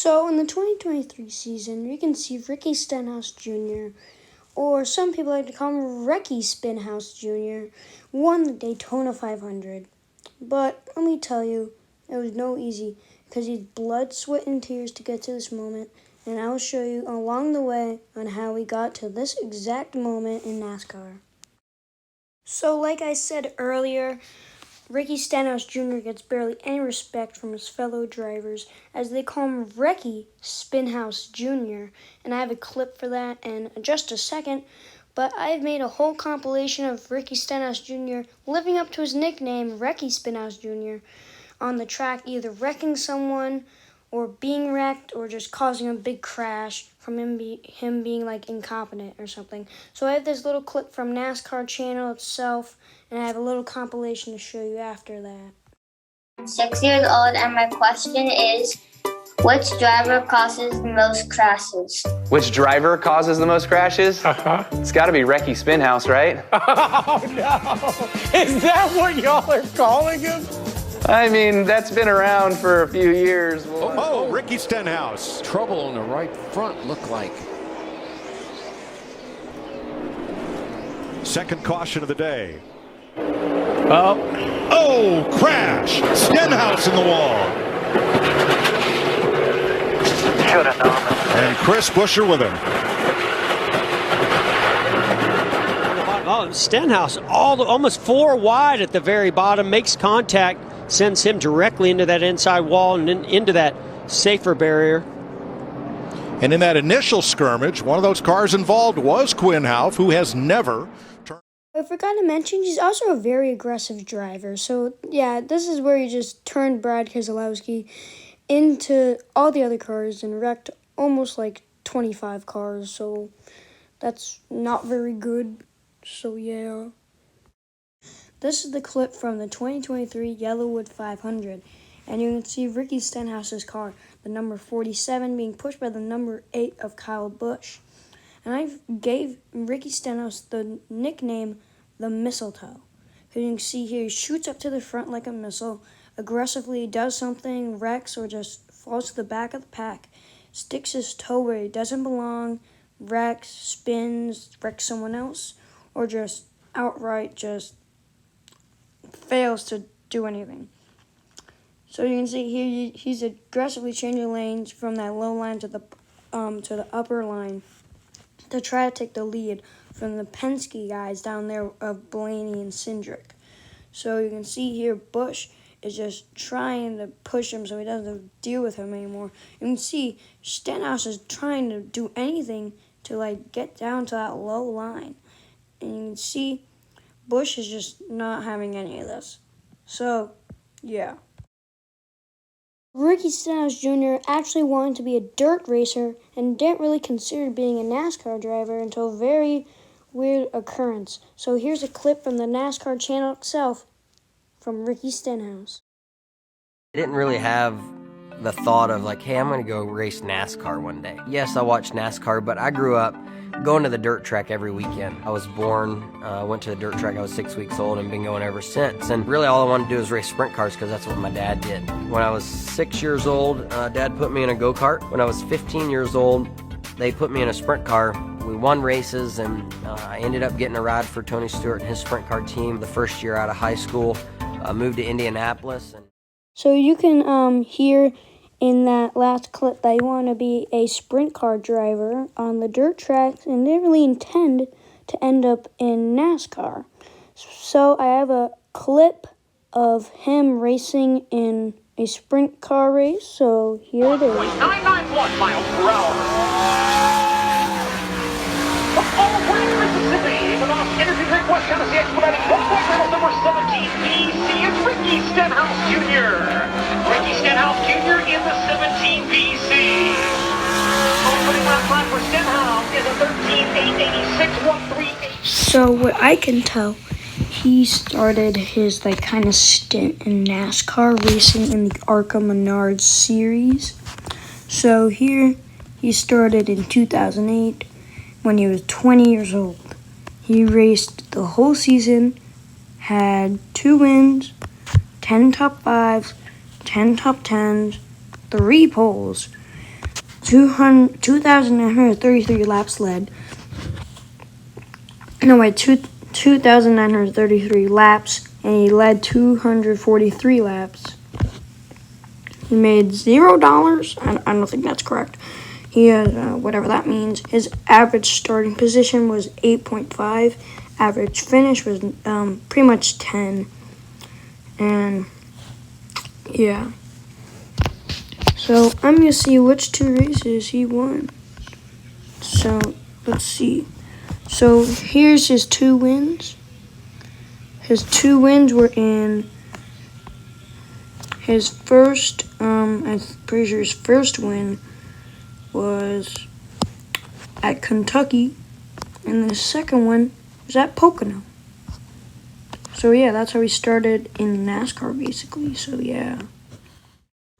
So in the 2023 season, you can see Ricky Stenhouse Jr., or some people like to call him Ricky Stenhouse Jr., won the Daytona 500. But let me tell you, it was no easy because he's blood, sweat, and tears to get to this moment, and I will show you along the way on how we got to this exact moment in NASCAR. So like I said earlier, Ricky Stenhouse Jr. gets barely any respect from his fellow drivers as they call him Ricky Stenhouse Jr. And I have a clip for that in just a second, but I've made a whole compilation of Ricky Stenhouse Jr. living up to his nickname, Ricky Stenhouse Jr., on the track, either wrecking someone or being wrecked or just causing a big crash from him being like incompetent or something. So I have this little clip from NASCAR channel itself, and I have a little compilation to show you after that. 6 years old, and my question is, which driver causes the most crashes? Which driver causes the most crashes? It's got to be Ricky Stenhouse, right? Oh, no. Is that what y'all are calling him? I mean, that's been around for a few years. Oh, Ricky Stenhouse. Trouble on the right front, look like. Second caution of the day. Oh, Crash! Stenhouse in the wall. Should have known. And Chris Buescher with him. Oh, Stenhouse almost 4 wide at the very bottom, makes contact, sends him directly into that inside wall and then into that safer barrier. And in that initial skirmish, one of those cars involved was Quinn Houff, who has never turned. I forgot to mention, he's also a very aggressive driver. So, yeah, this is where he just turned Brad Keselowski into all the other cars and wrecked almost like 25 cars. So, that's not very good. So, yeah. This is the clip from the 2023 Yellowwood 500. And you can see Ricky Stenhouse's car, the number 47, being pushed by the number 8 of Kyle Busch. And I gave Ricky Stenhouse the nickname the Mistletoe. You can see here he shoots up to the front like a missile, aggressively does something, wrecks, or just falls to the back of the pack, sticks his toe where he doesn't belong, wrecks, spins, wrecks someone else, or just outright just fails to do anything. So you can see here he's aggressively changing lanes from that low line to the upper line to try to take the lead from the Penske guys down there of Blaney and Cindric. So you can see here Busch is just trying to push him so he doesn't deal with him anymore. You can see Stenhouse is trying to do anything to like get down to that low line. And you can see Busch is just not having any of this. So, yeah. Ricky Stenhouse Jr. actually wanted to be a dirt racer and didn't really consider being a NASCAR driver until a very weird occurrence. So here's a clip from the NASCAR channel itself from Ricky Stenhouse. I didn't really have the thought of like, hey, I'm going to go race NASCAR one day. Yes, I watched NASCAR, but I grew up going to the dirt track every weekend. I was born, went to the dirt track, I was 6 weeks old and been going ever since. And really all I wanted to do was race sprint cars because that's what my dad did. When I was 6 years old, Dad put me in a go-kart. When I was 15 years old, they put me in a sprint car. We won races and I ended up getting a ride for Tony Stewart and his sprint car team the first year out of high school. Moved to Indianapolis. So you can hear in that last clip that you want to be a sprint car driver on the dirt tracks and didn't really intend to end up in NASCAR. So I have a clip of him racing in a sprint car race. So here it is. 991 miles per hour. Mississippi, the Moss Energy Drink West Tennessee expediting 1.0 number 17 BC. It's Ricky Stenhouse Jr. Ricky Stenhouse Jr. in the 17 BC. Opening lap time for Stenhouse is a 13.886.138. So what I can tell, he started his kind of stint in NASCAR racing in the ARCA Menards series. So here he started in 2008 when he was 20 years old. He raced the whole season, had 2 wins, 10 top 5s, 10 top 10s, 3 poles. 2,933 laps led. No, wait, 2,933 laps, and he led 243 laps. He made $0. I don't think that's correct. He had, whatever that means. His average starting position was 8.5. Average finish was pretty much 10. And, yeah. So, I'm going to see which 2 races he won. So, let's see. So, here's his 2 wins. His 2 wins were in his first, I'm pretty sure his first win was at Kentucky, and the second one was at Pocono. So yeah, that's how he started in NASCAR basically, so yeah.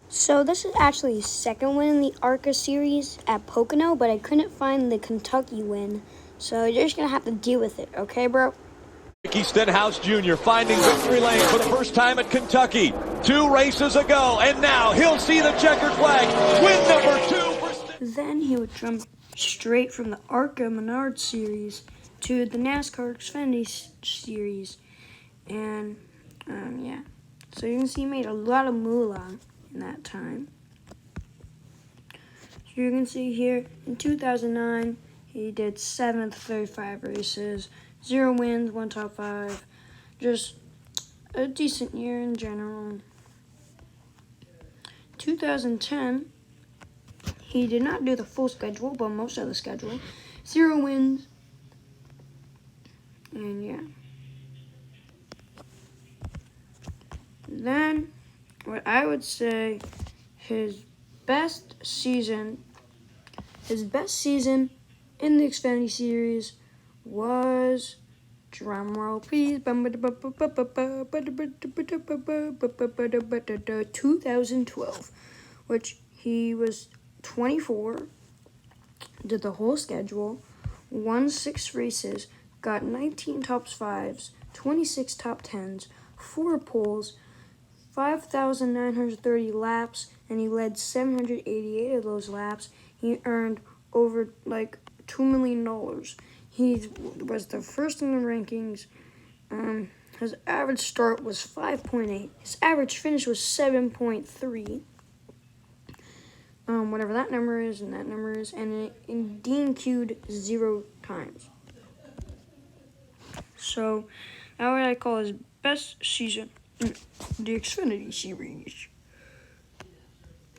So this is actually his second win in the ARCA series at Pocono, but I couldn't find the Kentucky win, so you're just gonna have to deal with it, okay, bro? Ricky Stenhouse Jr. finding victory lane for the first time at Kentucky. 2 races ago, and now he'll see the checkered flag. Win number 2 for Then he would jump straight from the ARCA Menard series to the NASCAR Xfinity series. And, yeah. So you can see he made a lot of moolah in that time. So you can see here, in 2009, he did 7 of the 35 races, 0 wins, 1 top 5. Just a decent year in general. 2010, he did not do the full schedule, but most of the schedule. 0 wins. And yeah. Then, what I would say his best season in the Xfinity series was, drumroll please, 2012, which he was 24, did the whole schedule, won 6 races, got 19 top 5s, 26 top 10s, 4 poles, 5,930 laps, and he led 788 of those laps. He earned over like $2 million. He was the first in the rankings. His average start was 5.8. His average finish was 7.3. Whatever that number is, and that number is, and it DQ'd 0 times. So, that what I call his best season in the Xfinity series.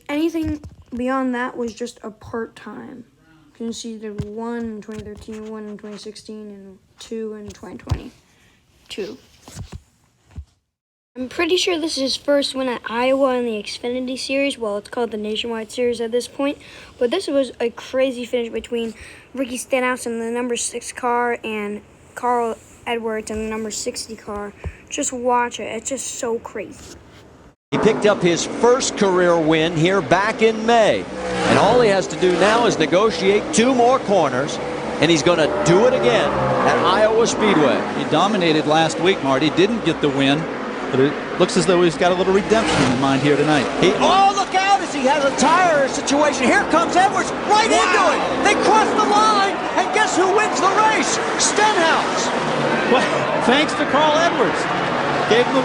Anything beyond that was just a part-time. You can see the 1 in 2013, 1 in 2016, and 2 in 2022. I'm pretty sure this is his first win at Iowa in the Xfinity series. Well, it's called the Nationwide series at this point. But this was a crazy finish between Ricky Stenhouse in the number 6 car and Carl Edwards in the number 60 car. Just watch it. It's just so crazy. He picked up his first career win here back in May. And all he has to do now is negotiate 2 more corners, and he's going to do it again at Iowa Speedway. He dominated last week, Marty. Didn't get the win, but it looks as though he's got a little redemption in mind here tonight. Oh, look out as he has a tire situation. Here comes Edwards right into it. They cross the line, and guess who wins the race? Stenhouse. Well, thanks to Carl Edwards. Gave him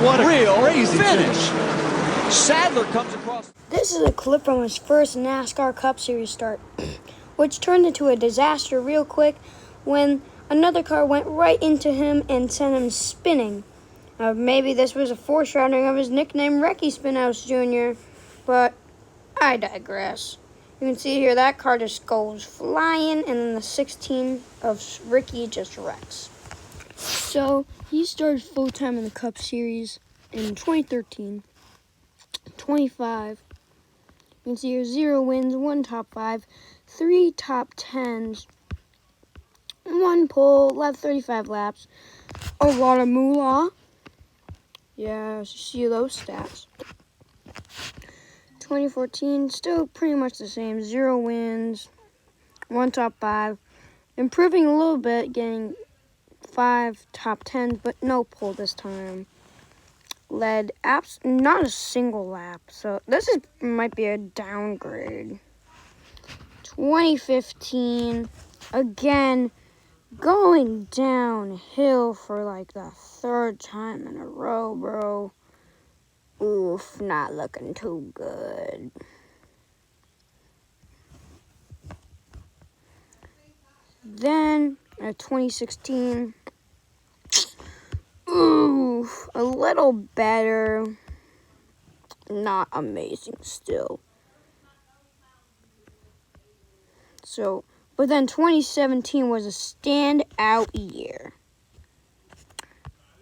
what a real crazy finish. Sadler comes across. This is a clip from his first NASCAR Cup Series start, which turned into a disaster real quick when another car went right into him and sent him spinning. Maybe this was a foreshadowing of his nickname, Ricky Stenhouse Jr., but I digress. You can see here that car just goes flying, and then the 16 of Ricky just wrecks. So, he started full-time in the Cup Series in 2013. 25. You can see here 0 wins, 1 top 5, 3 top 10s, 1 pole, led 35 laps, a lot of moolah. Yeah, you see those stats. 2014, still pretty much the same, 0 wins, 1 top 5, improving a little bit, getting 5 top 10s, but no pole this time. led not a single lap. So this might be a downgrade. 2015, again, going downhill for like the third time in a row, bro. Oof, not looking too good. Then, 2016, oof, a little better. Not amazing still. So, but then 2017 was a standout year.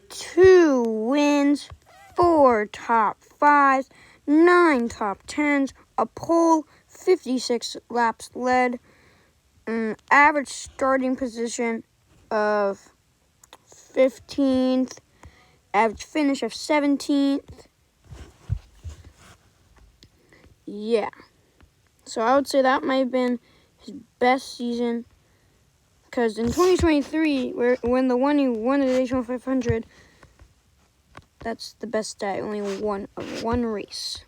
2 wins, 4 top 5s, 9 top 10s, a pole, 56 laps led, average starting position of 15th, average finish of 17th. Yeah. So I would say that might have been his best season. Because in 2023, when he won the Daytona 500, that's the best stat, only won one race.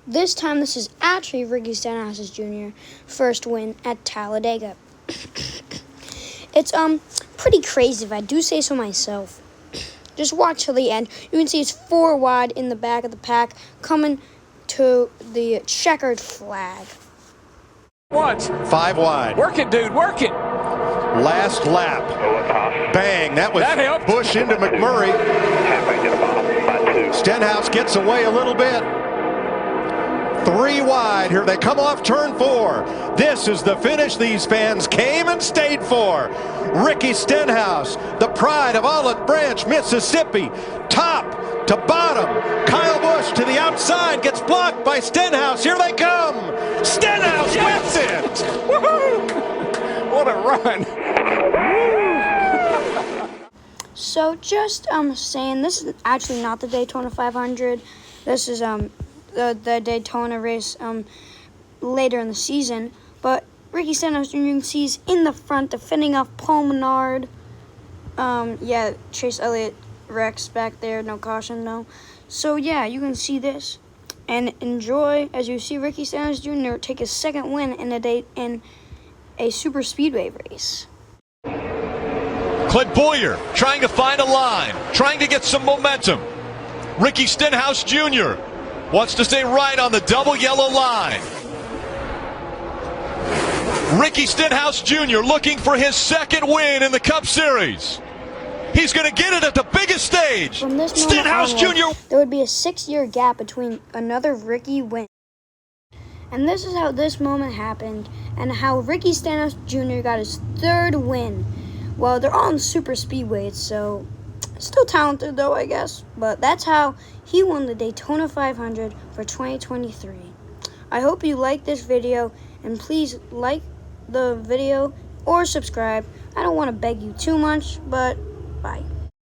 This time, this is actually Ricky Stenhouse Jr. first win at Talladega. It's pretty crazy if I do say so myself. Just watch till the end. You can see it's 4 wide in the back of the pack coming to the checkered flag. What? 5 wide. Work it, dude. Work it. Last lap. Bang. That was Busch into McMurray. Stenhouse gets away a little bit. 3 wide. Here they come off turn 4. This is the finish these fans came and stayed for. Ricky Stenhouse, the pride of Olive Branch, Mississippi. Top to bottom. Kyle Busch to the outside. Gets blocked by Stenhouse. Here they come. Stenhouse wins it. Woohoo! What a run. So just saying, this is actually not the Daytona 500. This is the Daytona race later in the season. But Ricky Stenhouse Jr. you can see he's in the front defending off Paul Menard. Yeah, Chase Elliott wrecks back there, no caution, no. So yeah, you can see this and enjoy as you see Ricky Stenhouse Jr. take his second win in a super speedway race. Clint Boyer trying to find a line, trying to get some momentum. Ricky Stenhouse Jr. wants to stay right on the double yellow line. Ricky Stenhouse Jr. looking for his second win in the Cup Series. He's going to get it at the biggest stage. From this Stenhouse onward, Jr. There would be a 6-year gap between another Ricky win. And this is how this moment happened and how Ricky Stenhouse Jr. got his 3rd win. Well, they're all in super speedways, so still talented though, I guess. But that's how he won the Daytona 500 for 2023. I hope you like this video, and please like the video or subscribe. I don't want to beg you too much, but bye.